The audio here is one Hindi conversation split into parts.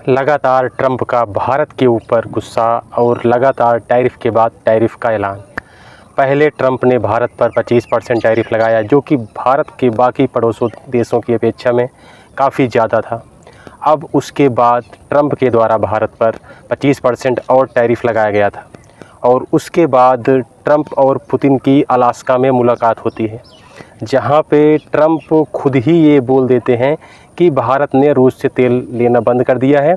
लगातार ट्रंप का भारत के ऊपर गुस्सा और लगातार टैरिफ के बाद टैरिफ का ऐलान। पहले ट्रंप ने भारत पर 25% टैरिफ लगाया, जो कि भारत के बाकी पड़ोसी देशों की अपेक्षा में काफ़ी ज़्यादा था। अब उसके बाद ट्रंप के द्वारा भारत पर 25% और टैरिफ लगाया गया था और उसके बाद ट्रंप और पुतिन की अलास्का में मुलाकात होती है, जहां पे ट्रंप खुद ही ये बोल देते हैं कि भारत ने रूस से तेल लेना बंद कर दिया है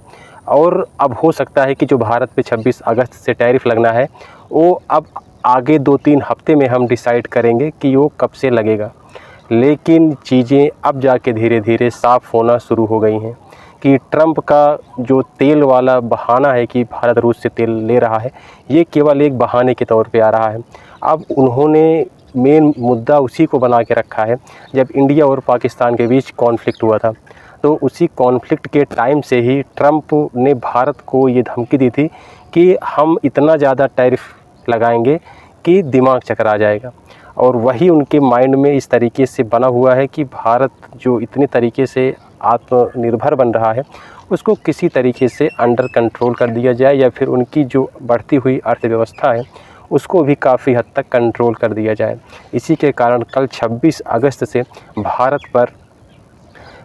और अब हो सकता है कि जो भारत पे 26 अगस्त से टैरिफ लगना है वो अब आगे 2-3 हफ्ते में हम डिसाइड करेंगे कि वो कब से लगेगा। लेकिन चीज़ें अब जाके धीरे धीरे साफ़ होना शुरू हो गई हैं कि ट्रंप का जो तेल वाला बहाना है कि भारत रूस से तेल ले रहा है, ये केवल एक बहाने के तौर पे आ रहा है। अब उन्होंने मेन मुद्दा उसी को बना के रखा है। जब इंडिया और पाकिस्तान के बीच कॉन्फ्लिक्ट हुआ था, तो उसी कॉन्फ्लिक्ट के टाइम से ही ट्रंप ने भारत को ये धमकी दी थी कि हम इतना ज़्यादा टैरिफ लगाएंगे कि दिमाग चकरा जाएगा। और वही उनके माइंड में इस तरीके से बना हुआ है कि भारत जो इतने तरीके से आत्मनिर्भर बन रहा है, उसको किसी तरीके से अंडर कंट्रोल कर दिया जाए या फिर उनकी जो बढ़ती हुई अर्थव्यवस्था है उसको भी काफ़ी हद तक कंट्रोल कर दिया जाए। इसी के कारण कल 26 अगस्त से भारत पर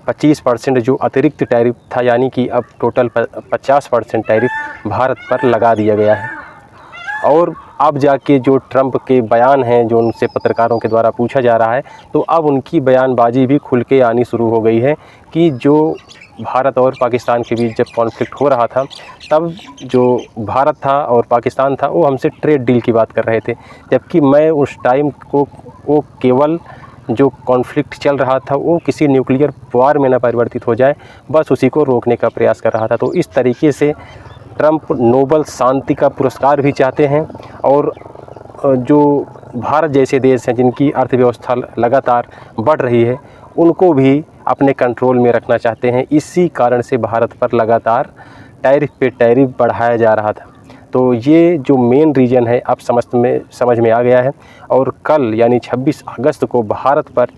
25% जो अतिरिक्त टैरिफ था, यानी कि अब टोटल 50% टैरिफ भारत पर लगा दिया गया है। और अब जाके जो ट्रंप के बयान हैं, जो उनसे पत्रकारों के द्वारा पूछा जा रहा है, तो अब उनकी बयानबाजी भी खुल के आनी शुरू हो गई है कि जो भारत और पाकिस्तान के बीच जब कॉन्फ्लिक्ट हो रहा था, तब जो भारत था और पाकिस्तान था वो हमसे ट्रेड डील की बात कर रहे थे, जबकि मैं उस टाइम को वो केवल जो कॉन्फ्लिक्ट चल रहा था वो किसी न्यूक्लियर वार में न परिवर्तित हो जाए, बस उसी को रोकने का प्रयास कर रहा था। तो इस तरीके से ट्रंप नोबल शांति का पुरस्कार भी चाहते हैं और जो भारत जैसे देश हैं जिनकी अर्थव्यवस्था लगातार बढ़ रही है, उनको भी अपने कंट्रोल में रखना चाहते हैं। इसी कारण से भारत पर लगातार टैरिफ पे टैरिफ बढ़ाया जा रहा था। तो ये जो मेन रीज़न है अब समझ में आ गया है। और कल यानी 26 अगस्त को भारत पर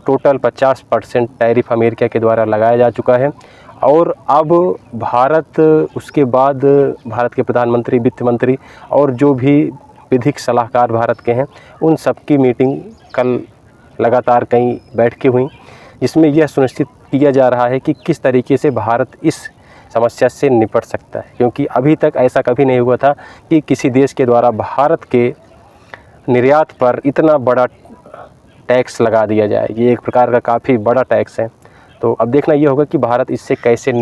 टोटल 50% टैरिफ अमेरिका के द्वारा लगाया जा चुका है। और अब भारत उसके बाद भारत के प्रधानमंत्री, वित्त मंत्री और जो भी विधिक सलाहकार भारत के हैं, उन सब की मीटिंग कल लगातार कई बैठकें हुई, जिसमें यह सुनिश्चित किया जा रहा है कि किस तरीके से भारत इस समस्या से निपट सकता है। क्योंकि अभी तक ऐसा कभी नहीं हुआ था कि किसी देश के द्वारा भारत के निर्यात पर इतना बड़ा टैक्स लगा दिया जाए। ये एक प्रकार का काफ़ी बड़ा टैक्स है। तो अब देखना ये होगा कि भारत इससे कैसे